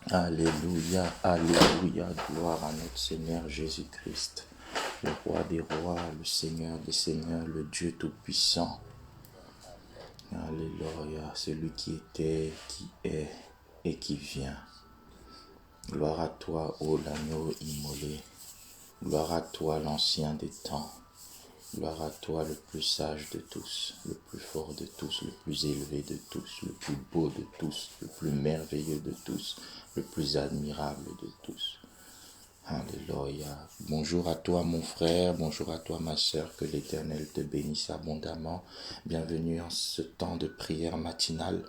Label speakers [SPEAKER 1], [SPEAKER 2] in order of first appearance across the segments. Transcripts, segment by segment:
[SPEAKER 1] Alléluia, alléluia, gloire à notre Seigneur Jésus-Christ, le roi des rois, le Seigneur des seigneurs, le Dieu tout-puissant. Alléluia, celui qui était, qui est et qui vient. Gloire à toi, ô l'agneau immolé. Gloire à toi, l'ancien des temps. Gloire à toi, le plus sage de tous, le plus fort de tous, le plus élevé de tous, le plus beau de tous, le plus merveilleux de tous, le plus admirable de tous. Alléluia. Bonjour à toi mon frère, bonjour à toi ma sœur, que l'Éternel te bénisse abondamment. Bienvenue en ce temps de prière matinale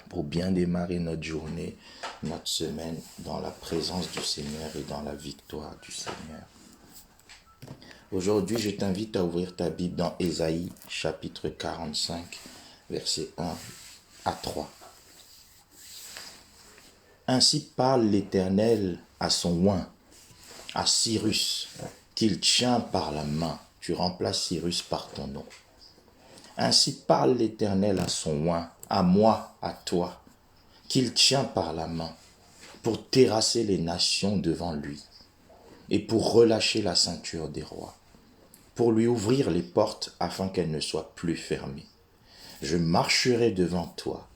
[SPEAKER 1] pour bien démarrer notre journée, notre semaine dans la présence du Seigneur et dans la victoire du Seigneur. Aujourd'hui, je t'invite à ouvrir ta Bible dans Ésaïe, chapitre 45, versets 1 à 3. Ainsi parle l'Éternel à son oint, à Cyrus, qu'il tient par la main. Tu remplaces Cyrus par ton nom. Ainsi parle l'Éternel à son oint, à moi, à toi, qu'il tient par la main, pour terrasser les nations devant lui, et pour relâcher la ceinture des rois, pour lui ouvrir les portes afin qu'elles ne soient plus fermées. Je marcherai devant toi,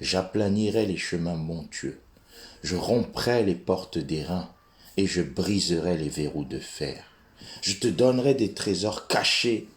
[SPEAKER 1] j'aplanirai les chemins montueux, je romprai les portes d'airain et je briserai les verrous de fer. Je te donnerai des trésors cachés,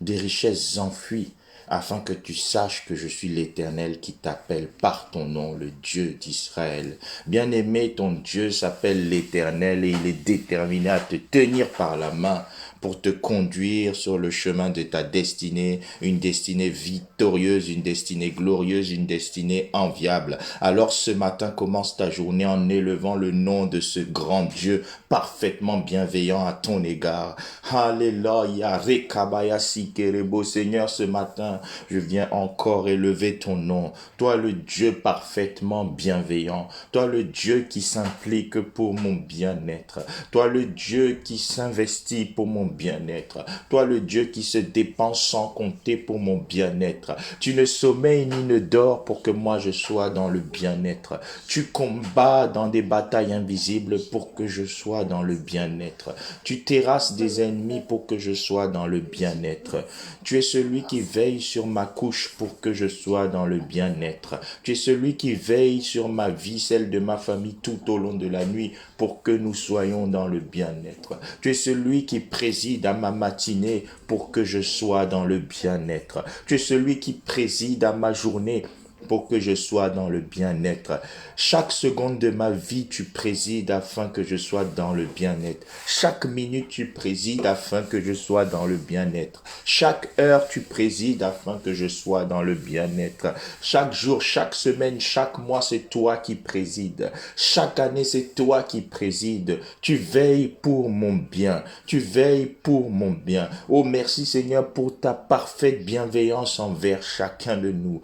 [SPEAKER 1] des richesses enfuies, afin que tu saches que je suis l'Éternel qui t'appelle par ton nom, le Dieu d'Israël. Bien-aimé, ton Dieu s'appelle l'Éternel et il est déterminé à te tenir par la main pour te conduire sur le chemin de ta destinée, une destinée victorieuse, une destinée glorieuse, une destinée enviable. Alors ce matin, commence ta journée en élevant le nom de ce grand Dieu parfaitement bienveillant à ton égard. Alléluia, Rekabaya Sikerebo. Seigneur, ce matin, je viens encore élever ton nom. Toi le Dieu parfaitement bienveillant, toi le Dieu qui s'implique pour mon bien-être, toi le Dieu qui s'investit pour mon bien-être, toi le Dieu qui se dépense sans compter pour mon bien-être. Tu ne sommeilles ni ne dors pour que moi je sois dans le bien-être. Tu combats dans des batailles invisibles pour que je sois dans le bien-être. Tu terrasses des ennemis pour que je sois dans le bien-être. Tu es celui qui veille sur ma couche pour que je sois dans le bien-être. Tu es celui qui veille sur ma vie, celle de ma famille tout au long de la nuit pour que nous soyons dans le bien-être. Tu es celui qui préside à ma matinée pour que je sois dans le bien-être. Tu es celui qui préside à ma journée pour que je sois dans le bien-être. Chaque seconde de ma vie, tu présides afin que je sois dans le bien-être. Chaque minute, tu présides afin que je sois dans le bien-être. Chaque heure, tu présides afin que je sois dans le bien-être. Chaque jour, chaque semaine, chaque mois, c'est toi qui présides. Chaque année, c'est toi qui présides. Tu veilles pour mon bien. Tu veilles pour mon bien. Oh, merci Seigneur pour ta parfaite bienveillance envers chacun de nous.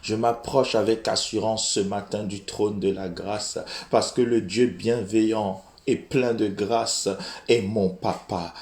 [SPEAKER 1] Je m'approche avec assurance ce matin du trône de la grâce parce que le Dieu bienveillant et plein de grâce est mon papa.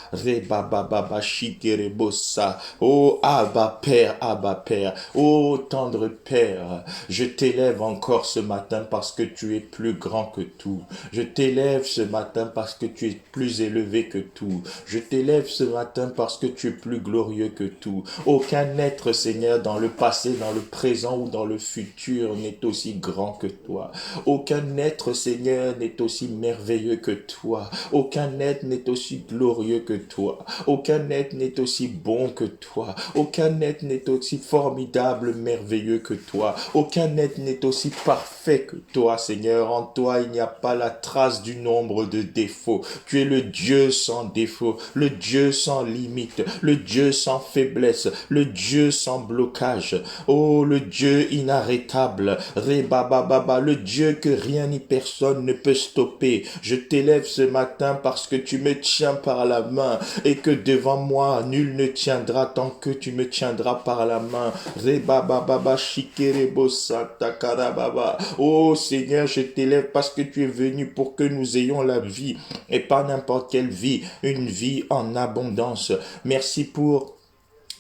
[SPEAKER 1] Oh Abba Père, oh tendre Père, je t'élève encore ce matin parce que tu es plus grand que tout. Je t'élève ce matin parce que tu es plus élevé que tout. Je t'élève ce matin parce que tu es plus glorieux que tout. Aucun être, Seigneur, dans le passé, dans le présent ou dans le futur n'est aussi grand que toi. Aucun être, Seigneur, n'est aussi merveilleux que toi. Aucun être n'est aussi glorieux que toi. Aucun être n'est aussi bon que toi. Aucun être n'est aussi formidable, merveilleux que toi. Aucun être n'est aussi parfait que toi, Seigneur. En toi, il n'y a pas la trace du nombre de défauts. Tu es le Dieu sans défaut, le Dieu sans limite, le Dieu sans faiblesse, le Dieu sans blocage. Oh, le Dieu inarrêtable, le Dieu que rien ni personne ne peut stopper. Je t'élève ce matin parce que tu me tiens par la main et que devant moi, nul ne tiendra tant que tu me tiendras par la main. Oh Seigneur, je t'élève parce que tu es venu pour que nous ayons la vie et pas n'importe quelle vie, une vie en abondance. Merci pour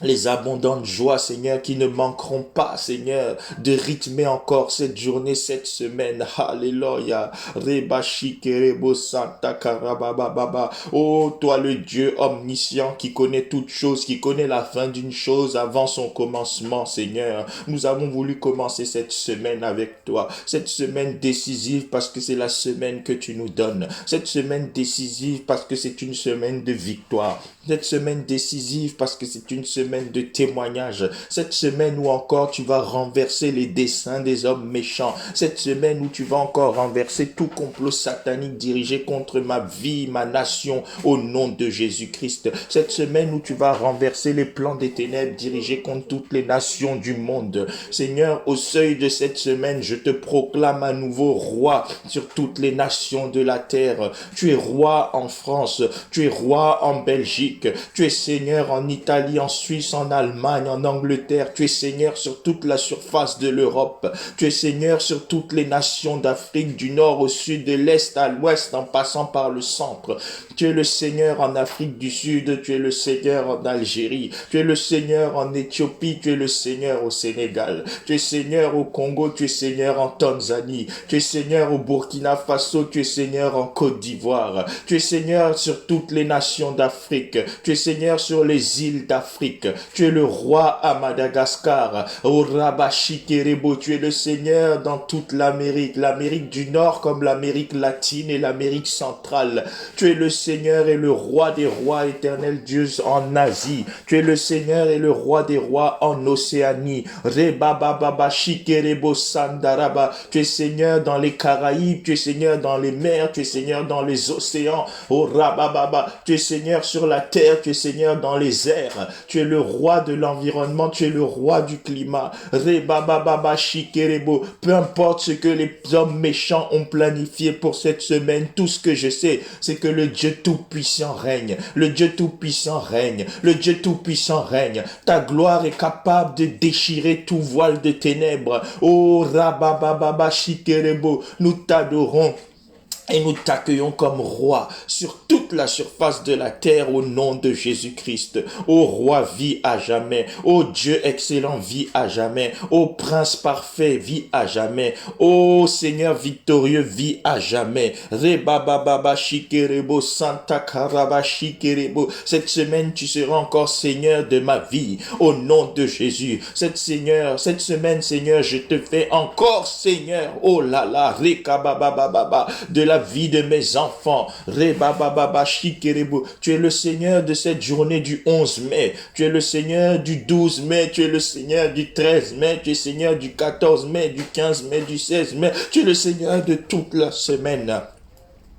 [SPEAKER 1] les abondantes joies, Seigneur, qui ne manqueront pas, Seigneur, de rythmer encore cette journée, cette semaine. Alléluia. Reba shikerebo santa karabababa. Oh, toi le Dieu omniscient qui connaît toutes choses, qui connaît la fin d'une chose avant son commencement, Seigneur. Nous avons voulu commencer cette semaine avec toi. Cette semaine décisive parce que c'est la semaine que tu nous donnes. Cette semaine décisive parce que c'est une semaine de victoire. Cette semaine décisive parce que c'est une semaine de témoignage. Cette semaine où encore tu vas renverser les desseins des hommes méchants. Cette semaine où tu vas encore renverser tout complot satanique dirigé contre ma vie, ma nation, au nom de Jésus-Christ. Cette semaine où tu vas renverser les plans des ténèbres dirigés contre toutes les nations du monde. Seigneur, au seuil de cette semaine, je te proclame à nouveau roi sur toutes les nations de la terre. Tu es roi en France, tu es roi en Belgique, tu es Seigneur en Italie, en Suisse, en Allemagne, en Angleterre. Tu es Seigneur sur toute la surface de l'Europe. Tu es Seigneur sur toutes les nations d'Afrique, du nord au sud, de l'est à l'ouest, en passant par le centre. Tu es le Seigneur en Afrique du Sud, tu es le Seigneur en Algérie, tu es le Seigneur en Éthiopie, tu es le Seigneur au Sénégal, tu es Seigneur au Congo, tu es Seigneur en Tanzanie, tu es Seigneur au Burkina Faso, tu es Seigneur en Côte d'Ivoire, tu es Seigneur sur toutes les nations d'Afrique, tu es Seigneur sur les îles d'Afrique, tu es le roi à Madagascar, au Rabachikerebo, tu es le Seigneur dans toute l'Amérique, l'Amérique du Nord comme l'Amérique latine et l'Amérique centrale. Tu es le Seigneur et le roi des rois, éternel Dieu en Asie. Tu es le Seigneur et le roi des rois en Océanie. Rebababa Shikerebo Sandaraba. Tu es Seigneur dans les Caraïbes, tu es Seigneur dans les mers, tu es Seigneur dans les océans. Oh Rabababa, tu es Seigneur sur la terre, tu es Seigneur dans les airs. Tu es le roi de l'environnement, tu es le roi du climat. Rebababa Shikerebo. Peu importe ce que les hommes méchants ont planifié pour cette semaine, tout ce que je sais, c'est que le Dieu Tout-Puissant règne. Le Dieu Tout-Puissant règne. Le Dieu Tout-Puissant règne. Ta gloire est capable de déchirer tout voile de ténèbres. Oh Rabababa Shikerebo, nous t'adorons. Et nous t'accueillons comme roi sur toute la surface de la terre au nom de Jésus-Christ. Ô roi, vis à jamais. Ô Dieu excellent, vis à jamais. Ô prince parfait, vis à jamais. Ô Seigneur victorieux, vis à jamais. Rebababa shikerebo, Santa Karaba shikerebo. Cette semaine, tu seras encore Seigneur de ma vie au nom de Jésus. Cette semaine, Seigneur, je te fais encore Seigneur. Oh là là, rekababababa, de la vie de mes enfants. Rebababa shikerebo. Tu es le Seigneur de cette journée du 11 mai. Tu es le Seigneur du 12 mai. Tu es le Seigneur du 13 mai. Tu es Seigneur du 14 mai, du 15 mai, du 16 mai. Tu es le Seigneur de toute la semaine.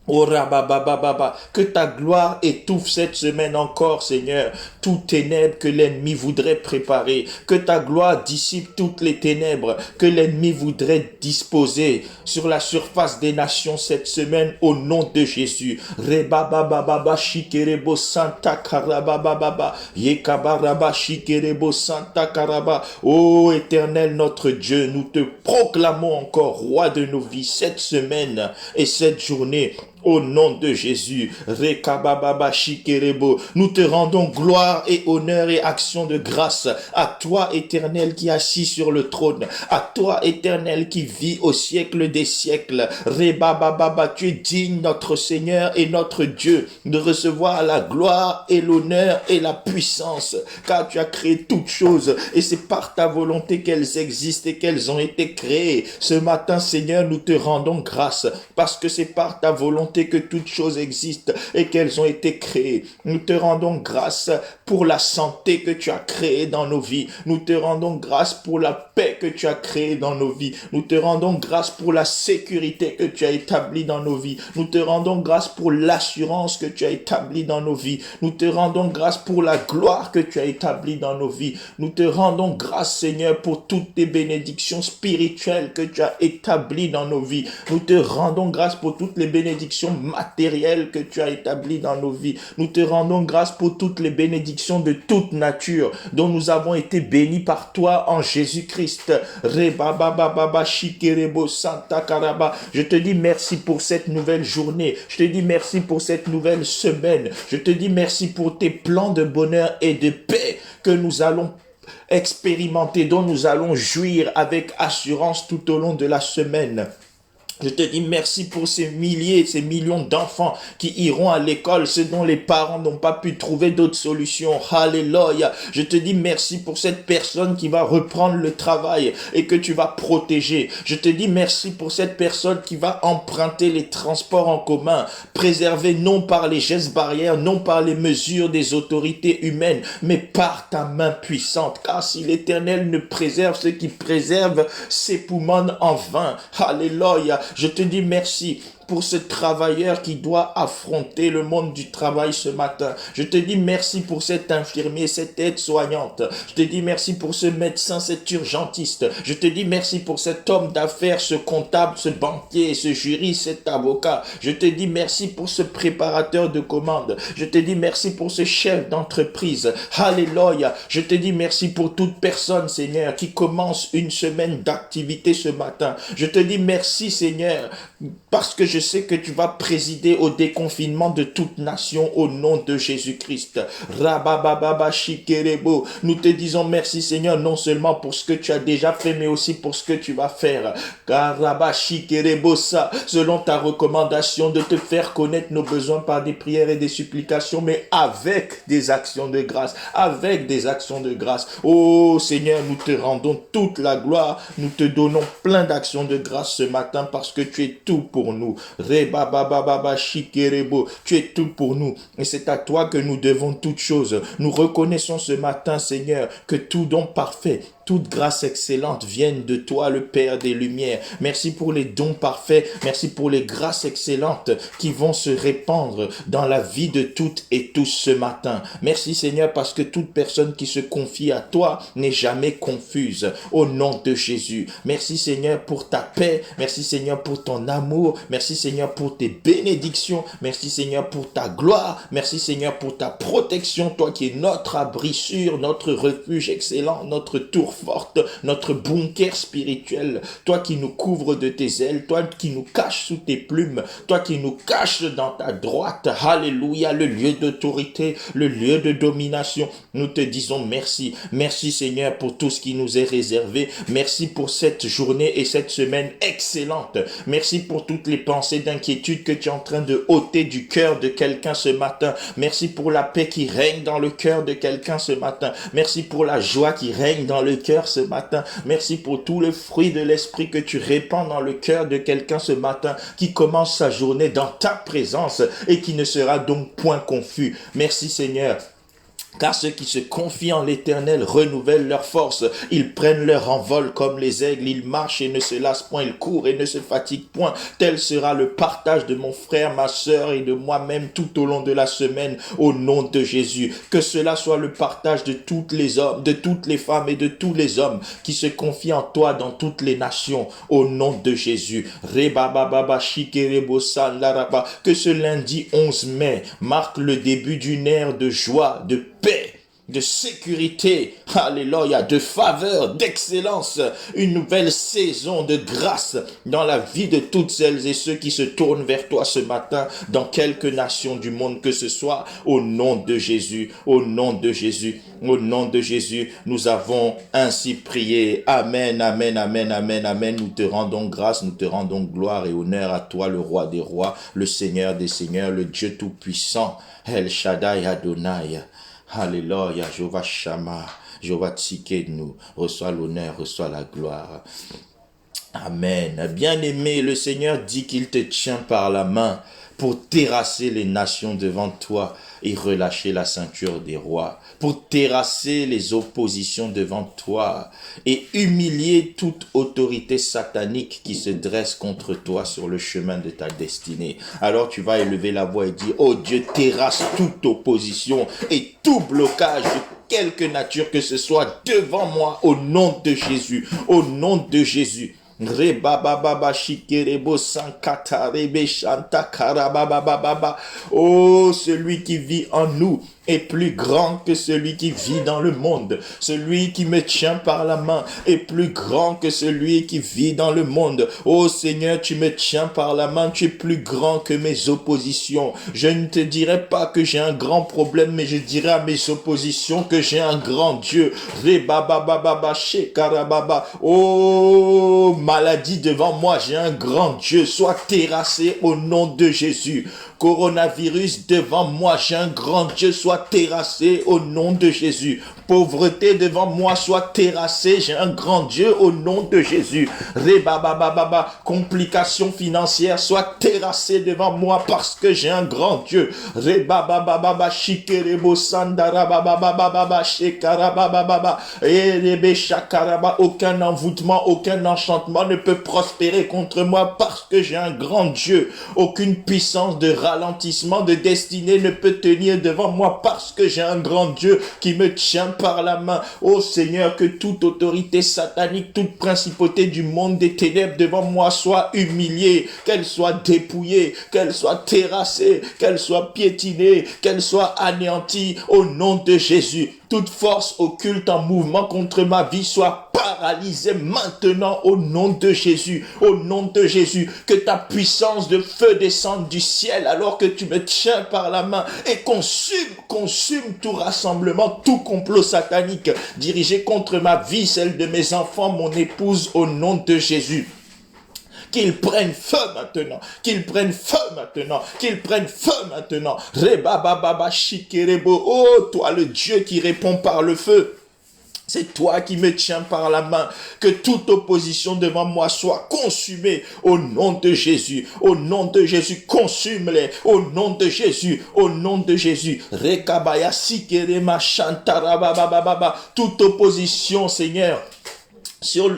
[SPEAKER 1] Oh rababababa, que ta gloire étouffe cette semaine encore, Seigneur, toutes ténèbres que l'ennemi voudrait préparer, que ta gloire dissipe toutes les ténèbres que l'ennemi voudrait disposer sur la surface des nations cette semaine au nom de Jésus. Rebabababa shikerebo santa karabababa, yekabaraba shikerebo santa karaba. Ô Éternel notre Dieu, nous te proclamons encore roi de nos vies cette semaine et cette journée. Au nom de Jésus, Rekabababa Shikerebo, nous te rendons gloire et honneur et action de grâce à toi, Éternel, qui est assis sur le trône, à toi, Éternel, qui vit au siècle des siècles. Rebababa, tu es digne, notre Seigneur et notre Dieu, de recevoir la gloire et l'honneur et la puissance, car tu as créé toutes choses et c'est par ta volonté qu'elles existent et qu'elles ont été créées. Ce matin, Seigneur, nous te rendons grâce parce que c'est par ta volonté que toutes choses existent et qu'elles ont été créées. Nous te rendons grâce pour la santé que tu as créée dans nos vies. Nous te rendons grâce pour la paix que tu as créée dans nos vies. Nous te rendons grâce pour la sécurité que tu as établie dans nos vies. Nous te rendons grâce pour l'assurance que tu as établie dans nos vies. Nous te rendons grâce pour la gloire que tu as établie dans nos vies. Nous te rendons grâce, Seigneur, pour toutes tes bénédictions spirituelles que tu as établies dans nos vies. Nous te rendons grâce pour toutes les bénédictions matérielles que tu as établies dans nos vies. Nous te rendons grâce pour toutes les bénédictions de toute nature dont nous avons été bénis par toi en Jésus-Christ. Rebabababa shikerebo santa karaba. Je te dis merci pour cette nouvelle journée. Je te dis merci pour cette nouvelle semaine. Je te dis merci pour tes plans de bonheur et de paix que nous allons expérimenter, dont nous allons jouir avec assurance tout au long de la semaine. Je te dis merci pour ces milliers, ces millions d'enfants qui iront à l'école, ceux dont les parents n'ont pas pu trouver d'autres solutions. Alléluia. Je te dis merci pour cette personne qui va reprendre le travail et que tu vas protéger. Je te dis merci pour cette personne qui va emprunter les transports en commun, préservés non par les gestes barrières, non par les mesures des autorités humaines, mais par ta main puissante. Car si l'Éternel ne préserve ceux qui préservent ses poumons en vain. Alléluia. Je te dis merci pour ce travailleur qui doit affronter le monde du travail ce matin. Je te dis merci pour cet infirmier, cette aide-soignante. Je te dis merci pour ce médecin, cet urgentiste. Je te dis merci pour cet homme d'affaires, ce comptable, ce banquier, ce juriste, cet avocat. Je te dis merci pour ce préparateur de commandes. Je te dis merci pour ce chef d'entreprise. Alléluia. Je te dis merci pour toute personne, Seigneur, qui commence une semaine d'activité ce matin. Je te dis merci, Seigneur, parce que je sais que tu vas présider au déconfinement de toute nation au nom de Jésus-Christ. Rabababa shikerebo. Nous te disons merci, Seigneur, non seulement pour ce que tu as déjà fait, mais aussi pour ce que tu vas faire. Car shikerebo ça, selon ta recommandation de te faire connaître nos besoins par des prières et des supplications, mais avec des actions de grâce, avec des actions de grâce. Oh Seigneur, nous te rendons toute la gloire, nous te donnons plein d'actions de grâce ce matin parce que tu es tout pour nous. Rebabababa shikerebo, tu es tout pour nous et c'est à toi que nous devons toutes choses. Nous reconnaissons ce matin, Seigneur, que tout don parfait, toute grâce excellente vienne de toi, le Père des Lumières. Merci pour les dons parfaits. Merci pour les grâces excellentes qui vont se répandre dans la vie de toutes et tous ce matin. Merci Seigneur parce que toute personne qui se confie à toi n'est jamais confuse. Au nom de Jésus. Merci Seigneur pour ta paix. Merci Seigneur pour ton amour. Merci Seigneur pour tes bénédictions. Merci Seigneur pour ta gloire. Merci Seigneur pour ta protection. Toi qui es notre abri sûr, notre refuge excellent, notre tour forte, notre bunker spirituel, toi qui nous couvres de tes ailes, toi qui nous caches sous tes plumes, toi qui nous caches dans ta droite, alléluia, le lieu d'autorité, le lieu de domination, nous te disons merci, merci Seigneur pour tout ce qui nous est réservé, merci pour cette journée et cette semaine excellente, merci pour toutes les pensées d'inquiétude que tu es en train de ôter du cœur de quelqu'un ce matin, merci pour la paix qui règne dans le cœur de quelqu'un ce matin, merci pour la joie qui règne dans le cœur ce matin. Merci pour tous les fruits de l'esprit que tu répands dans le cœur de quelqu'un ce matin qui commence sa journée dans ta présence et qui ne sera donc point confus. Merci Seigneur. Car ceux qui se confient en l'Éternel renouvellent leur force. Ils prennent leur envol comme les aigles. Ils marchent et ne se lassent point. Ils courent et ne se fatiguent point. Tel sera le partage de mon frère, ma sœur et de moi-même tout au long de la semaine au nom de Jésus. Que cela soit le partage de tous les hommes, de toutes les femmes et de tous les hommes qui se confient en toi dans toutes les nations au nom de Jésus. Que ce lundi 11 mai marque le début d'une ère de joie, de paix, de sécurité, alléluia, de faveur, d'excellence, une nouvelle saison de grâce dans la vie de toutes celles et ceux qui se tournent vers toi ce matin dans quelque nation du monde que ce soit, au nom de Jésus, au nom de Jésus, au nom de Jésus, nous avons ainsi prié. Amen, amen, amen, amen, amen. Nous te rendons grâce, nous te rendons gloire et honneur à toi, le roi des rois, le Seigneur des seigneurs, le Dieu tout-puissant, El Shaddai Adonai. Alléluia, Jéhovah Shammah, Jéhovah Tsidkenu, reçois l'honneur, reçois la gloire. Amen. Bien-aimé, le Seigneur dit qu'il te tient par la main pour terrasser les nations devant toi et relâcher la ceinture des rois, pour terrasser les oppositions devant toi et humilier toute autorité satanique qui se dresse contre toi sur le chemin de ta destinée. Alors tu vas élever la voix et dire, oh Dieu, terrasse toute opposition et tout blocage de quelque nature que ce soit devant moi au nom de Jésus, au nom de Jésus. Rebababa shikerebo sankata rebe shanta karabababa. Oh, celui qui vit en nous est plus grand que celui qui vit dans le monde. Celui qui me tient par la main est plus grand que celui qui vit dans le monde. Oh Seigneur, tu me tiens par la main, tu es plus grand que mes oppositions. Je ne te dirai pas que j'ai un grand problème, mais je dirai à mes oppositions que j'ai un grand Dieu. Oh, maladie devant moi, j'ai un grand Dieu. Sois terrassé au nom de Jésus. Coronavirus devant moi, j'ai un grand Dieu, soit terrassé au nom de Jésus. Pauvreté devant moi, soit terrassé, j'ai un grand Dieu au nom de Jésus. Complications financières, soit terrassé devant moi parce que j'ai un grand Dieu. Aucun envoûtement, aucun enchantement ne peut prospérer contre moi parce que j'ai un grand Dieu. Aucune puissance de ralentissement de destinée ne peut tenir devant moi parce que j'ai un grand Dieu qui me tient par la main. Oh Seigneur, que toute autorité satanique, toute principauté du monde des ténèbres devant moi soit humiliée, qu'elle soit dépouillée, qu'elle soit terrassée, qu'elle soit piétinée, qu'elle soit anéantie au nom de Jésus. Toute force occulte en mouvement contre ma vie soit paralysée maintenant au nom de Jésus. Au nom de Jésus, que ta puissance de feu descende du ciel alors que tu me tiens par la main et consume tout rassemblement, tout complot satanique dirigé contre ma vie, celle de mes enfants, mon épouse, au nom de Jésus. Qu'ils prennent feu maintenant, qu'ils prennent feu maintenant, qu'ils prennent feu maintenant. Oh, toi le Dieu qui répond par le feu. C'est toi qui me tiens par la main. Que toute opposition devant moi soit consumée au nom de Jésus. Au nom de Jésus, consume-les. Au nom de Jésus, au nom de Jésus. Rekabaya sikerema shantarababababa. Toute opposition, Seigneur,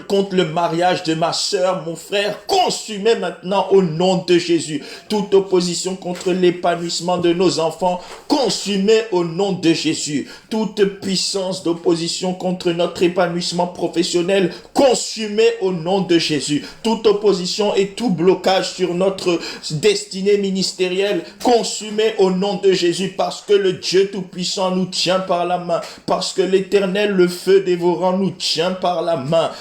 [SPEAKER 1] contre le mariage de ma sœur, mon frère, consumé maintenant au nom de Jésus. Toute opposition contre l'épanouissement de nos enfants, consumé au nom de Jésus. Toute puissance d'opposition contre notre épanouissement professionnel, consumé au nom de Jésus. Toute opposition et tout blocage sur notre destinée ministérielle, consumé au nom de Jésus, parce que le Dieu Tout-Puissant nous tient par la main, parce que l'Éternel, le feu dévorant, nous tient par la main.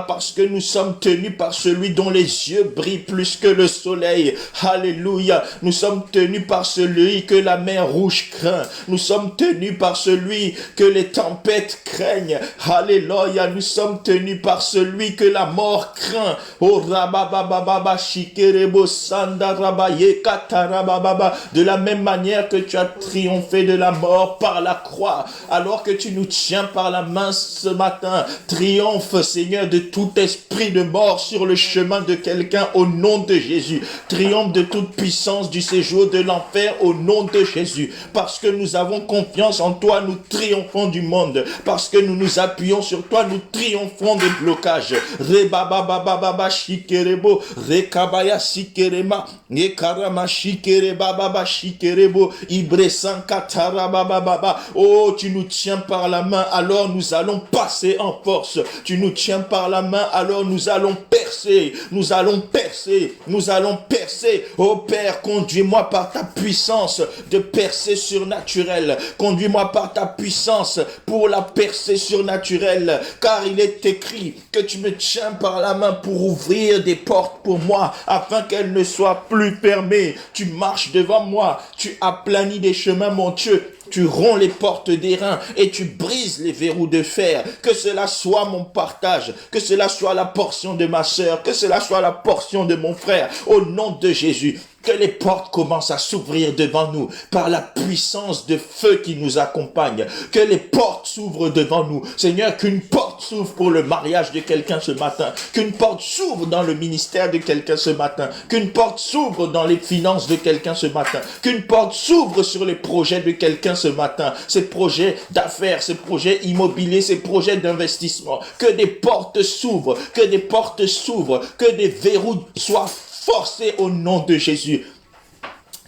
[SPEAKER 1] Parce que nous sommes tenus par celui dont les yeux brillent plus que le soleil. Alléluia. Nous sommes tenus par celui que la mer rouge craint. Nous sommes tenus par celui que les tempêtes craignent. Alléluia. Nous sommes tenus par celui que la mort craint. Oh rabababa shikerebo sandarabaye katarababa. De la même manière que tu as triomphé de la mort par la croix, alors que tu nous tiens par la main ce matin, triomphe, Seigneur, de tout esprit de mort sur le chemin de quelqu'un au nom de Jésus. Triomphe de toute puissance du séjour de l'enfer au nom de Jésus. Parce que nous avons confiance en toi, nous triomphons du monde. Parce que nous nous appuyons sur toi, nous triomphons des blocages. Rebababababa shikerebo, rekabaya sikerema, yekarama shikerebababa shikerebo, ibresan katarabababa. Oh, tu nous tiens par la main, alors nous allons passer en force. Tu nous tiens par la main, alors nous allons percer, nous allons percer, nous allons percer. Oh Père, conduis-moi par ta puissance de percée surnaturelle. Conduis-moi par ta puissance pour la percée surnaturelle. Car il est écrit que tu me tiens par la main pour ouvrir des portes pour moi, afin qu'elles ne soient plus fermées. Tu marches devant moi, tu aplanis des chemins, mon Dieu. Tu romps les portes d'airain et tu brises les verrous de fer. Que cela soit mon partage, que cela soit la portion de ma sœur, que cela soit la portion de mon frère. Au nom de Jésus, que les portes commencent à s'ouvrir devant nous par la puissance de feu qui nous accompagne. Que les portes s'ouvrent devant nous. Seigneur, qu'une porte s'ouvre pour le mariage de quelqu'un ce matin. Qu'une porte s'ouvre dans le ministère de quelqu'un ce matin. Qu'une porte s'ouvre dans les finances de quelqu'un ce matin. Qu'une porte s'ouvre sur les projets de quelqu'un ce matin. Ces projets d'affaires, ces projets immobiliers, ces projets d'investissement. Que des portes s'ouvrent. Que des portes s'ouvrent. Que des verrous soient forcés au nom de Jésus.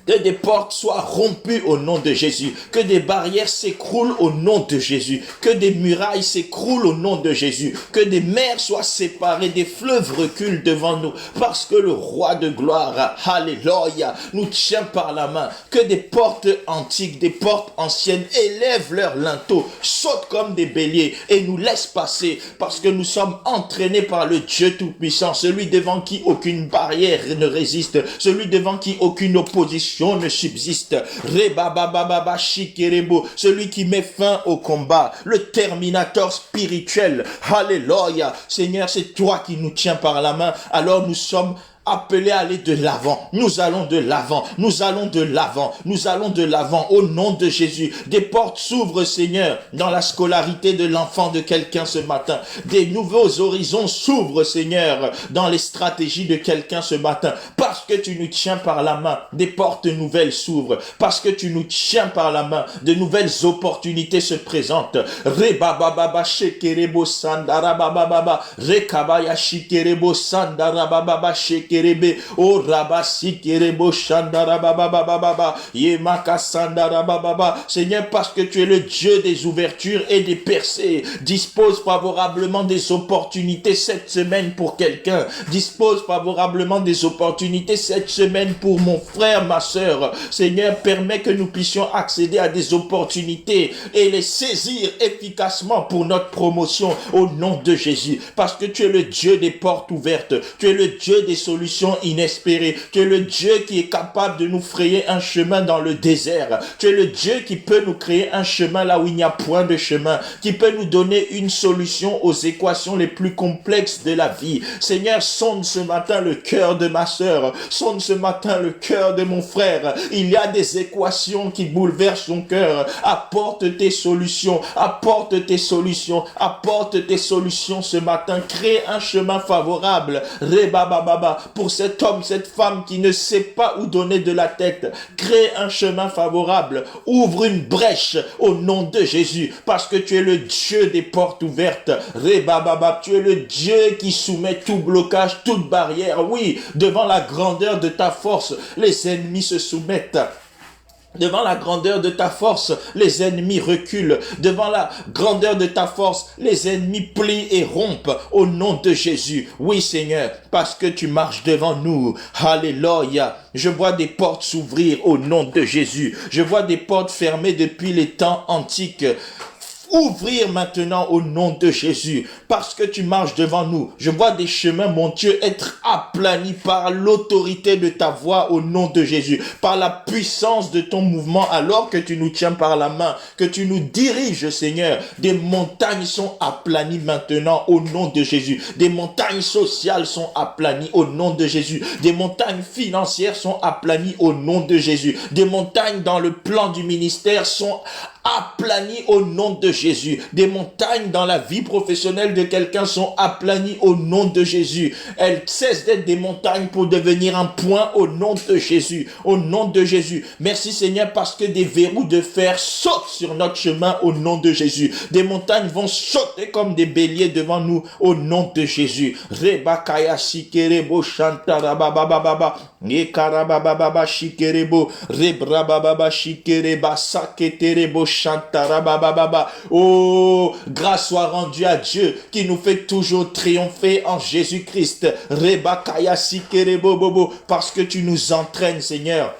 [SPEAKER 1] Que des portes soient rompues au nom de Jésus. Que des barrières s'écroulent au nom de Jésus. Que des murailles s'écroulent au nom de Jésus. Que des mers soient séparées, des fleuves reculent devant nous. Parce que le roi de gloire, alléluia, nous tient par la main. Que des portes antiques, des portes anciennes élèvent leurs linteaux, sautent comme des béliers et nous laissent passer. Parce que nous sommes entraînés par le Dieu Tout-Puissant, celui devant qui aucune barrière ne résiste, celui devant qui aucune opposition ne subsiste. Rebabababa shikerebo, celui qui met fin au combat, le terminateur spirituel. Alléluia. Seigneur, c'est toi qui nous tiens par la main. Alors nous sommes appelés à aller de l'avant. Nous allons de l'avant. Nous allons de l'avant. Nous allons de l'avant au nom de Jésus. Des portes s'ouvrent, Seigneur, dans la scolarité de l'enfant de quelqu'un ce matin. Des nouveaux horizons s'ouvrent, Seigneur, dans les stratégies de quelqu'un ce matin. Parce que tu nous tiens par la main, des portes nouvelles s'ouvrent. Parce que tu nous tiens par la main, de nouvelles opportunités se présentent. Rebababa shekerebo sandarabababa. Rekabaya shikerebo sandarabababa shekerebo. O rabasi kerebo shandara baba baba baba yemaka sandara baba baba. Seigneur, parce que tu es le Dieu des ouvertures et des percées, dispose favorablement des opportunités cette semaine pour quelqu'un. Dispose favorablement des opportunités cette semaine pour mon frère, ma sœur. Seigneur, permets que nous puissions accéder à des opportunités et les saisir efficacement pour notre promotion au nom de Jésus. Parce que tu es le Dieu des portes ouvertes. Tu es le Dieu des solutions inespérées. Tu es le Dieu qui est capable de nous frayer un chemin dans le désert. Tu es le Dieu qui peut nous créer un chemin là où il n'y a point de chemin, qui peut nous donner une solution aux équations les plus complexes de la vie. Seigneur, sonde ce matin le cœur de ma sœur, sonde ce matin le cœur de mon frère. Il y a des équations qui bouleversent son cœur. Apporte tes solutions, apporte tes solutions, apporte tes solutions ce matin. Crée un chemin favorable. Rebababa, pour cet homme, cette femme qui ne sait pas où donner de la tête. Crée un chemin favorable. Ouvre une brèche au nom de Jésus. Parce que tu es le Dieu des portes ouvertes. Rebababa, tu es le Dieu qui soumet tout blocage, toute barrière. Oui, devant la grandeur de ta force, les ennemis se soumettent. Devant la grandeur de ta force, les ennemis reculent. Devant la grandeur de ta force, les ennemis plient et rompent au nom de Jésus. Oui, Seigneur, parce que tu marches devant nous. Alléluia. Je vois des portes s'ouvrir au nom de Jésus. Je vois des portes fermées depuis les temps antiques. Ouvrir maintenant au nom de Jésus, parce que tu marches devant nous. Je vois des chemins, mon Dieu, être aplanis par l'autorité de ta voix au nom de Jésus, par la puissance de ton mouvement, alors que tu nous tiens par la main, que tu nous diriges, Seigneur. Des montagnes sont aplanies maintenant au nom de Jésus. Des montagnes sociales sont aplanies au nom de Jésus. Des montagnes financières sont aplanies au nom de Jésus. Des montagnes dans le plan du ministère sont aplanies au nom de Jésus. Des montagnes dans la vie professionnelle de quelqu'un sont aplanies au nom de Jésus. Elles cessent d'être des montagnes pour devenir un point au nom de Jésus. Au nom de Jésus. Merci Seigneur, parce que des verrous de fer sautent sur notre chemin au nom de Jésus. Des montagnes vont sauter comme des béliers devant nous au nom de Jésus. Rebakaya shikerebo shantarababababa. Yekarabababa shikerebo. Rebrabababa shikereba saketerebo shantarabababa. Oh, grâce soit rendue à Dieu qui nous fait toujours triompher en Jésus-Christ. Rebakaya sikerebo bobo, parce que tu nous entraînes, Seigneur.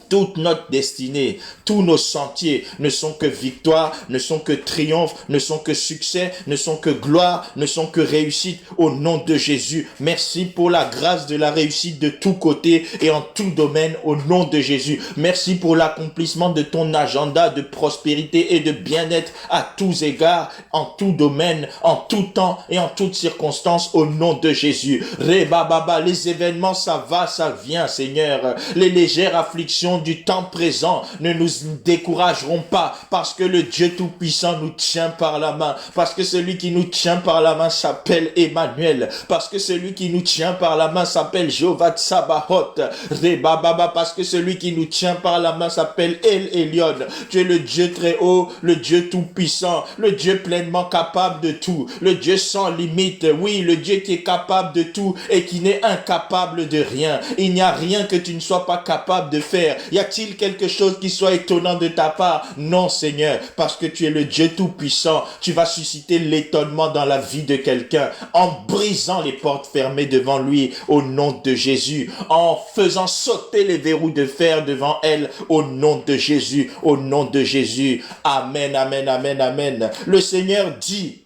[SPEAKER 1] Toute notre destinée, tous nos sentiers ne sont que victoire, ne sont que triomphe, ne sont que succès, ne sont que gloire, ne sont que réussite au nom de Jésus. Merci pour la grâce de la réussite de tous côtés et en tout domaine au nom de Jésus. Merci pour l'accomplissement de ton agenda de prospérité et de bien-être à tous égards, en tout domaine, en tout temps et en toutes circonstances au nom de Jésus. Rebababa, les événements, ça va, ça vient, Seigneur. Les légères afflictions du temps présent ne nous décourageront pas, parce que le Dieu Tout-Puissant nous tient par la main, parce que celui qui nous tient par la main s'appelle Emmanuel, parce que celui qui nous tient par la main s'appelle Jéhovah Tsabaoth, Rebababa, parce que celui qui nous tient par la main s'appelle El Elyon. Tu es le Dieu très haut, le Dieu Tout-Puissant, le Dieu pleinement capable de tout, le Dieu sans limite, oui, le Dieu qui est capable de tout et qui n'est incapable de rien. Il n'y a rien que tu ne sois pas capable de faire. Y a-t-il quelque chose qui soit étonnant de ta part? Non, Seigneur, parce que tu es le Dieu Tout-Puissant. Tu vas susciter l'étonnement dans la vie de quelqu'un en brisant les portes fermées devant lui au nom de Jésus, en faisant sauter les verrous de fer devant elle au nom de Jésus, au nom de Jésus. Amen, amen, amen, amen. Le Seigneur dit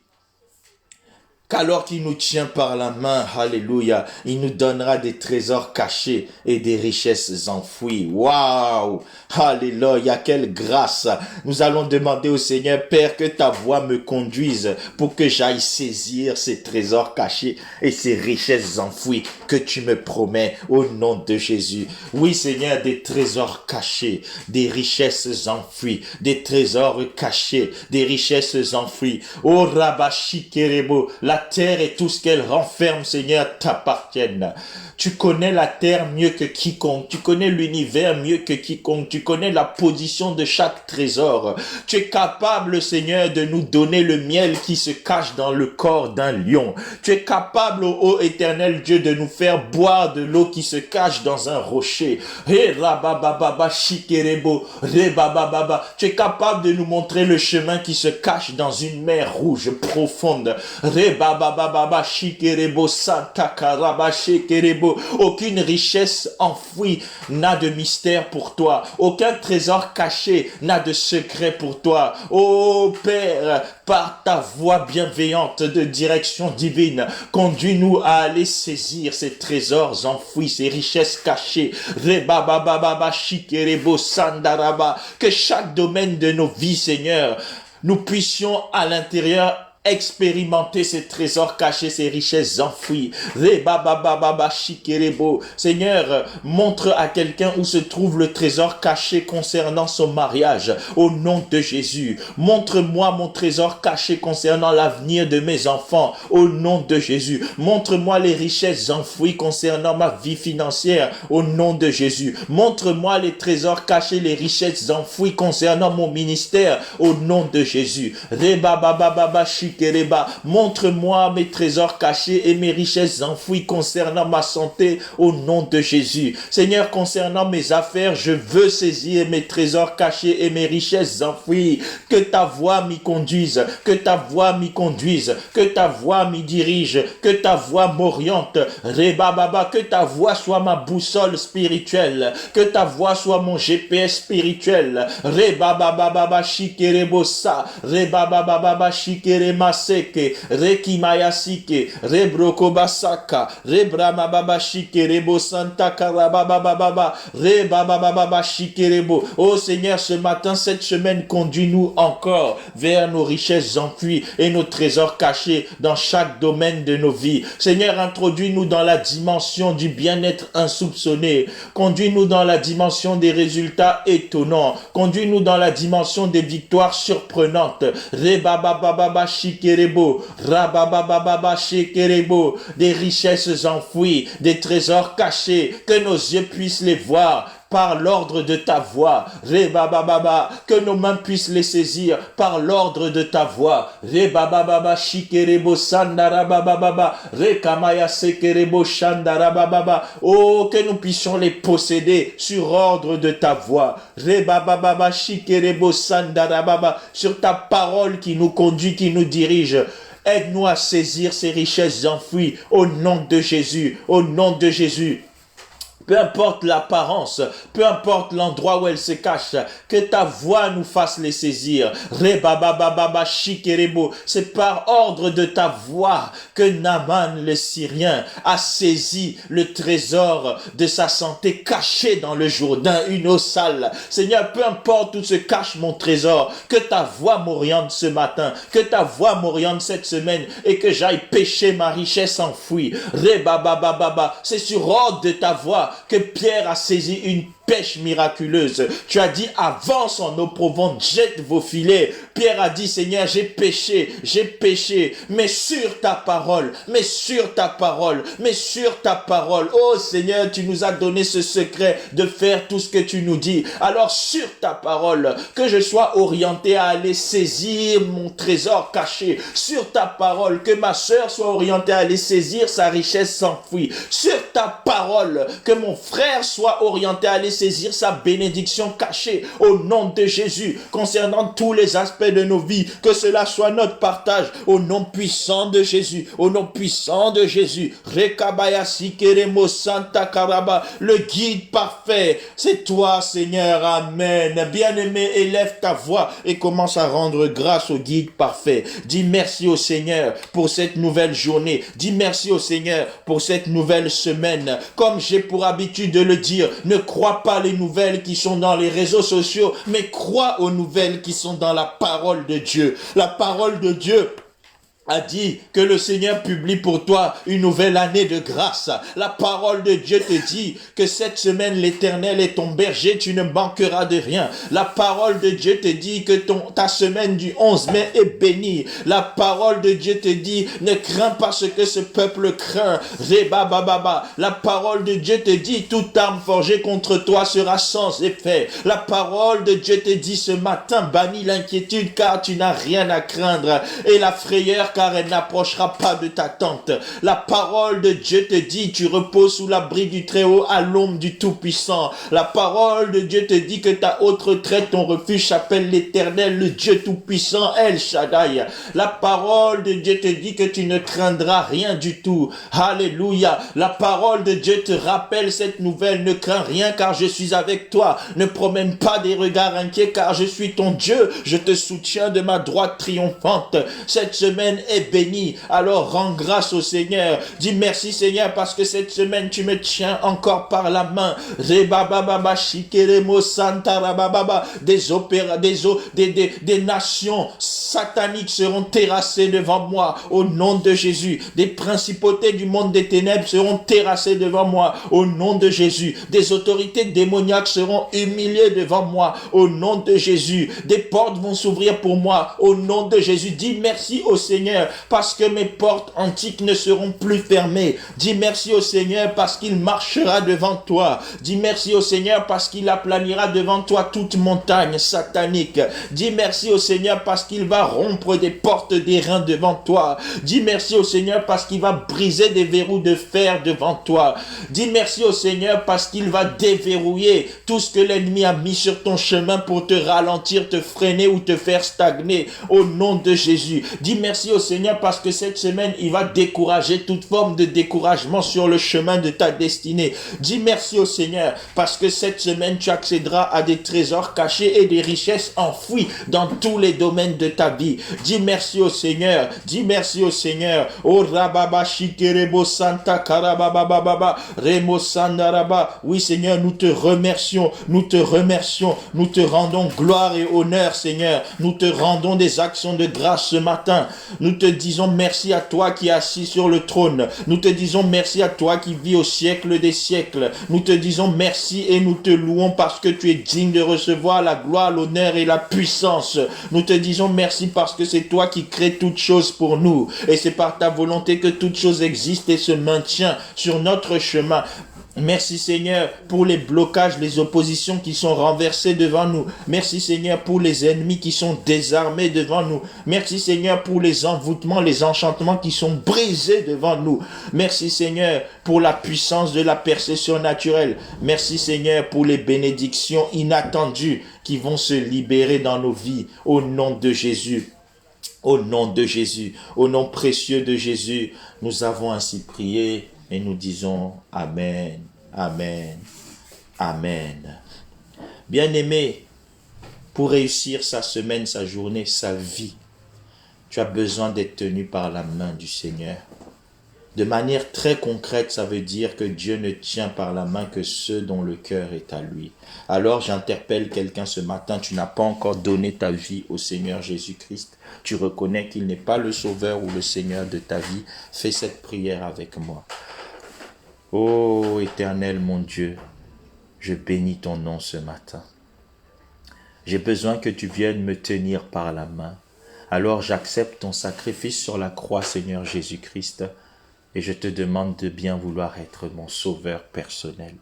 [SPEAKER 1] qu'alors qu'il nous tient par la main, alléluia, il nous donnera des trésors cachés et des richesses enfouies. Waouh! Alléluia, quelle grâce! Nous allons demander au Seigneur, Père, que ta voix me conduise pour que j'aille saisir ces trésors cachés et ces richesses enfouies que tu me promets au nom de Jésus. Oui, Seigneur, des trésors cachés, des richesses enfouies, des trésors cachés, des richesses enfouies. Oh, Rabashi Kerebo, la terre et tout ce qu'elle renferme, Seigneur, t'appartiennent. Tu connais la terre mieux que quiconque. Tu connais l'univers mieux que quiconque. Tu connais la position de chaque trésor. Tu es capable, Seigneur, de nous donner le miel qui se cache dans le corps d'un lion. Tu es capable, ô éternel Dieu, de nous faire boire de l'eau qui se cache dans un rocher. Tu es capable de nous montrer le chemin qui se cache dans une mer rouge profonde. Aucune richesse enfouie n'a de mystère pour toi. Aucun trésor caché n'a de secret pour toi. Oh Père, par ta voix bienveillante de direction divine, conduis-nous à aller saisir ces trésors enfouis, ces richesses cachées. Que chaque domaine de nos vies, Seigneur, nous puissions à l'intérieur expérimenter ces trésors cachés, ces richesses enfouies. Seigneur, montre à quelqu'un où se trouve le trésor caché concernant son mariage, au nom de Jésus. Montre-moi mon trésor caché concernant l'avenir de mes enfants, au nom de Jésus. Montre-moi les richesses enfouies concernant ma vie financière, au nom de Jésus. Montre-moi les trésors cachés, les richesses enfouies concernant mon ministère, au nom de Jésus. Montre-moi mes trésors cachés et mes richesses enfouies concernant ma santé au nom de Jésus. Seigneur, concernant mes affaires, je veux saisir mes trésors cachés et mes richesses enfouies. Que ta voix m'y conduise, que ta voix m'y conduise, que ta voix m'y dirige, que ta voix m'oriente. Que ta voix soit ma boussole spirituelle, que ta voix soit mon GPS spirituel. Maseke, Rekimayasike, Rebrokobasaka, Rebramababashike, Rebo Santa Karabababa, Rebababashike Rebo. Oh Seigneur, ce matin, cette semaine, conduis-nous encore vers nos richesses enfouies et nos trésors cachés dans chaque domaine de nos vies. Seigneur, introduis-nous dans la dimension du bien-être insoupçonné. Conduis-nous dans la dimension des résultats étonnants. Conduis-nous dans la dimension des victoires surprenantes. Rebabababa Shikerebo, Rababababa Shikerebo, des richesses enfouies, des trésors cachés, que nos yeux puissent les voir par l'ordre de ta voix. Rebababa, que nos mains puissent les saisir par l'ordre de ta voix. Rebababa Shikerebo Sandarabababa, Rekamaya Sekerebo Shandarabababa. Oh, que nous puissions les posséder sur ordre de ta voix. Rebababa Shikerebo Sandarababa, sur ta parole qui nous conduit, qui nous dirige. Aide-nous à saisir ces richesses enfouies au nom de Jésus, au nom de Jésus. Peu importe l'apparence, peu importe l'endroit où elle se cache, que ta voix nous fasse les saisir. Rebabababa Shikerebo, c'est par ordre de ta voix que Naaman le Syrien a saisi le trésor de sa santé caché dans le Jourdain, une eau sale. Seigneur, peu importe où se cache mon trésor, que ta voix m'oriente ce matin, que ta voix m'oriente cette semaine et que j'aille pêcher ma richesse enfouie. Rebabababa, c'est sur ordre de ta voix que Pierre a saisi une pêche miraculeuse. Tu as dit, avance en eau profonde, jette vos filets. Pierre a dit, Seigneur, j'ai péché, mais sur ta parole, mais sur ta parole, mais sur ta parole. Oh Seigneur, tu nous as donné ce secret de faire tout ce que tu nous dis. Alors sur ta parole, que je sois orienté à aller saisir mon trésor caché. Sur ta parole, que ma sœur soit orientée à aller saisir sa richesse enfouie. Sur ta parole, que mon frère soit orienté à aller saisir sa bénédiction cachée au nom de Jésus concernant tous les aspects de nos vies. Que cela soit notre partage au nom puissant de Jésus. Au nom puissant de Jésus. Rekabaya Sikeremo Santa Karaba. Le guide parfait, c'est toi, Seigneur. Amen. Bien-aimé, élève ta voix et commence à rendre grâce au guide parfait. Dis merci au Seigneur pour cette nouvelle journée. Dis merci au Seigneur pour cette nouvelle semaine. Comme j'ai pour habitude de le dire, ne crois pas les nouvelles qui sont dans les réseaux sociaux, mais crois aux nouvelles qui sont dans la parole de Dieu. La parole de Dieu a dit que le Seigneur publie pour toi une nouvelle année de grâce. La parole de Dieu te dit que cette semaine, l'Éternel est ton berger, tu ne manqueras de rien. La parole de Dieu te dit que ta semaine du 11 mai est bénie. La parole de Dieu te dit, ne crains pas ce que ce peuple craint. La parole de Dieu te dit, toute arme forgée contre toi sera sans effet. La parole de Dieu te dit ce matin, bannis l'inquiétude car tu n'as rien à craindre. Et la frayeur car elle n'approchera pas de ta tente. La parole de Dieu te dit, tu reposes sous l'abri du Très-Haut à l'ombre du Tout-Puissant. La parole de Dieu te dit que ta haute retraite, ton refuge s'appelle l'Éternel, le Dieu Tout-Puissant, El Shaddai. La parole de Dieu te dit que tu ne craindras rien du tout. Alléluia. La parole de Dieu te rappelle cette nouvelle, ne crains rien car je suis avec toi. Ne promène pas des regards inquiets car je suis ton Dieu. Je te soutiens de ma droite triomphante. Cette semaine est bénie. Alors rends grâce au Seigneur. Dis merci Seigneur parce que cette semaine tu me tiens encore par la main. Des nations sataniques seront terrassées devant moi au nom de Jésus. Des principautés du monde des ténèbres seront terrassées devant moi au nom de Jésus. Des autorités démoniaques seront humiliées devant moi au nom de Jésus. Des portes vont s'ouvrir pour moi au nom de Jésus. Dis merci au Seigneur parce que mes portes antiques ne seront plus fermées. Dis merci au Seigneur parce qu'il marchera devant toi. Dis merci au Seigneur parce qu'il aplanira devant toi toute montagne satanique. Dis merci au Seigneur parce qu'il va rompre des portes d'airain devant toi. Dis merci au Seigneur parce qu'il va briser des verrous de fer devant toi. Dis merci au Seigneur parce qu'il va déverrouiller tout ce que l'ennemi a mis sur ton chemin pour te ralentir, te freiner ou te faire stagner au nom de Jésus. Dis merci au Seigneur parce que cette semaine, il va décourager toute forme de découragement sur le chemin de ta destinée. Dis merci au Seigneur parce que cette semaine, tu accéderas à des trésors cachés et des richesses enfouies dans tous les domaines de ta vie. Dis merci au Seigneur. Dis merci au Seigneur. Oh rababa shikerebo santa karabababa remo sandaraba. Oui Seigneur, nous te remercions. Nous te remercions. Nous te rendons gloire et honneur Seigneur. Nous te rendons des actions de grâce ce matin. Nous te disons merci à toi qui es assis sur le trône. Nous te disons merci à toi qui vis au siècle des siècles. Nous te disons merci et nous te louons parce que tu es digne de recevoir la gloire, l'honneur et la puissance. Nous te disons merci parce que c'est toi qui crées toutes choses pour nous. Et c'est par ta volonté que toutes choses existent et se maintiennent sur notre chemin. Merci Seigneur pour les blocages, les oppositions qui sont renversées devant nous. Merci Seigneur pour les ennemis qui sont désarmés devant nous. Merci Seigneur pour les envoûtements, les enchantements qui sont brisés devant nous. Merci Seigneur pour la puissance de la percée surnaturelle. Merci Seigneur pour les bénédictions inattendues qui vont se libérer dans nos vies au nom de Jésus. Au nom de Jésus, au nom précieux de Jésus, nous avons ainsi prié. Et nous disons Amen, Amen, Amen. Bien-aimé, pour réussir sa semaine, sa journée, sa vie, tu as besoin d'être tenu par la main du Seigneur. De manière très concrète, ça veut dire que Dieu ne tient par la main que ceux dont le cœur est à lui. Alors j'interpelle quelqu'un ce matin, tu n'as pas encore donné ta vie au Seigneur Jésus-Christ. Tu reconnais qu'il n'est pas le sauveur ou le Seigneur de ta vie. Fais cette prière avec moi. Ô Éternel mon Dieu, je bénis ton nom ce matin. J'ai besoin que tu viennes me tenir par la main. Alors j'accepte ton sacrifice sur la croix, Seigneur Jésus-Christ, et je te demande de bien vouloir être mon sauveur personnel.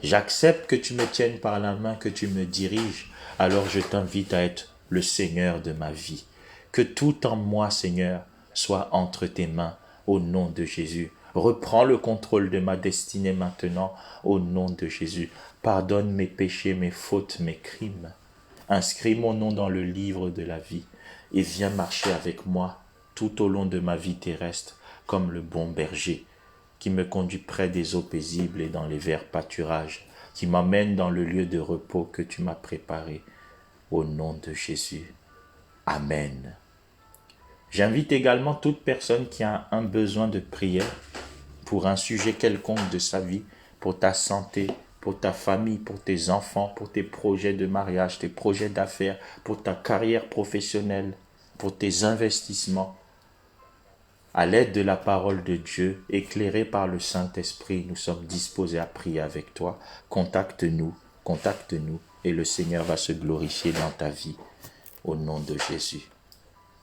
[SPEAKER 1] J'accepte que tu me tiennes par la main, que tu me diriges, alors je t'invite à être le Seigneur de ma vie. Que tout en moi, Seigneur, soit entre tes mains, au nom de Jésus. Reprends le contrôle de ma destinée maintenant, au nom de Jésus. Pardonne mes péchés, mes fautes, mes crimes. Inscris mon nom dans le livre de la vie et viens marcher avec moi tout au long de ma vie terrestre comme le bon berger qui me conduit près des eaux paisibles et dans les verts pâturages, qui m'emmène dans le lieu de repos que tu m'as préparé. Au nom de Jésus. Amen. J'invite également toute personne qui a un besoin de prière pour un sujet quelconque de sa vie, pour ta santé, pour ta famille, pour tes enfants, pour tes projets de mariage, tes projets d'affaires, pour ta carrière professionnelle, pour tes investissements. À l'aide de la parole de Dieu, éclairée par le Saint-Esprit, nous sommes disposés à prier avec toi. Contacte-nous et le Seigneur va se glorifier dans ta vie. Au nom de Jésus.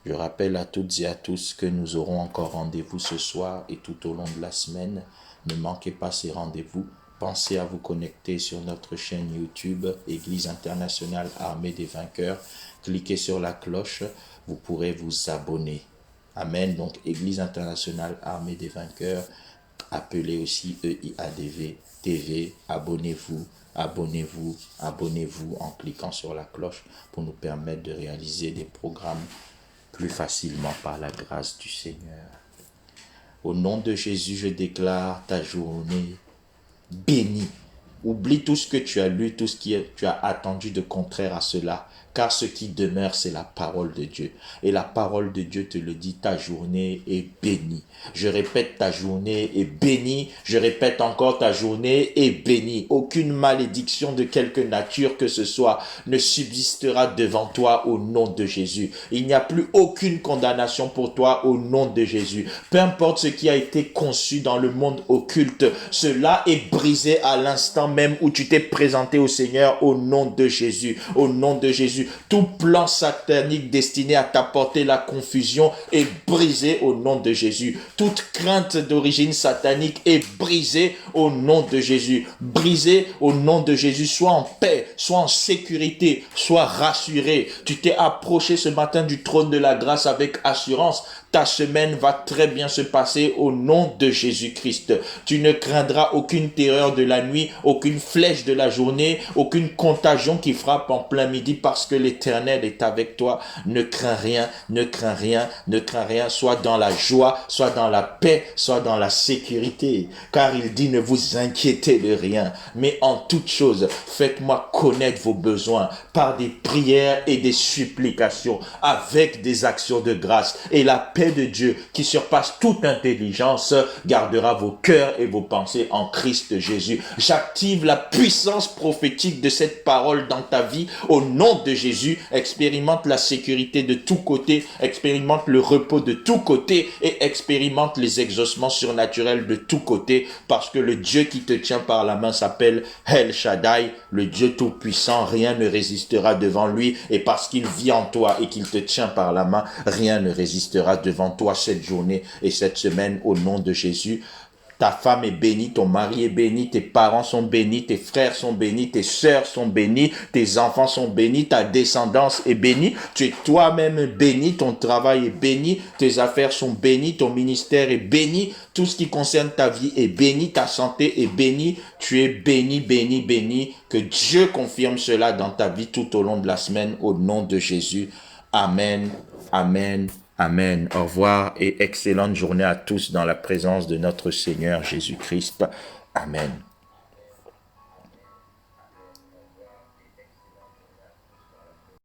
[SPEAKER 1] Je rappelle à toutes et à tous que nous aurons encore rendez-vous ce soir et tout au long de la semaine. Ne manquez pas ces rendez-vous. Pensez à vous connecter sur notre chaîne YouTube, Église internationale armée des vainqueurs. Cliquez sur la cloche, vous pourrez vous abonner. Amen. Donc, Église internationale armée des vainqueurs, appelée aussi EIADV TV. Abonnez-vous en cliquant sur la cloche pour nous permettre de réaliser des programmes plus facilement par la grâce du Seigneur. Au nom de Jésus, je déclare ta journée bénie. Oublie tout ce que tu as lu, tout ce que tu as attendu de contraire à cela. Car ce qui demeure, c'est la parole de Dieu. Et la parole de Dieu te le dit, ta journée est bénie. Je répète, ta journée est bénie. Je répète encore, ta journée est bénie. Aucune malédiction de quelque nature que ce soit ne subsistera devant toi au nom de Jésus. Il n'y a plus aucune condamnation pour toi au nom de Jésus. Peu importe ce qui a été conçu dans le monde occulte, cela est brisé à l'instant même où tu t'es présenté au Seigneur au nom de Jésus. Au nom de Jésus. Tout plan satanique destiné à t'apporter la confusion est brisé au nom de Jésus. Toute crainte d'origine satanique est brisée au nom de Jésus. Brisée au nom de Jésus. Sois en paix, sois en sécurité, sois rassuré. Tu t'es approché ce matin du trône de la grâce avec assurance. Ta semaine va très bien se passer au nom de Jésus-Christ. Tu ne craindras aucune terreur de la nuit, aucune flèche de la journée, aucune contagion qui frappe en plein midi parce que l'Éternel est avec toi. Ne crains rien, ne crains rien, ne crains rien. Sois dans la joie, sois dans la paix, sois dans la sécurité. Car il dit, ne vous inquiétez de rien, mais en toute chose, faites-moi connaître vos besoins par des prières et des supplications avec des actions de grâce. Et la paix de Dieu qui surpasse toute intelligence gardera vos cœurs et vos pensées en Christ Jésus. J'active la puissance prophétique de cette parole dans ta vie au nom de Jésus. Expérimente la sécurité de tous côtés, expérimente le repos de tous côtés et expérimente les exaucements surnaturels de tous côtés parce que le Dieu qui te tient par la main s'appelle El Shaddai, le Dieu tout-puissant. Rien ne résistera devant lui et parce qu'il vit en toi et qu'il te tient par la main, rien ne résistera devant toi cette journée et cette semaine au nom de Jésus. Ta femme est bénie, ton mari est béni, tes parents sont bénis, tes frères sont bénis, tes sœurs sont bénis, tes enfants sont bénis, ta descendance est bénie, tu es toi-même béni, ton travail est béni, tes affaires sont bénies, ton ministère est béni, tout ce qui concerne ta vie est béni, ta santé est bénie, tu es béni, béni, béni. Que Dieu confirme cela dans ta vie tout au long de la semaine au nom de Jésus. Amen, amen. Amen. Au revoir et excellente journée à tous dans la présence de notre Seigneur Jésus-Christ. Amen.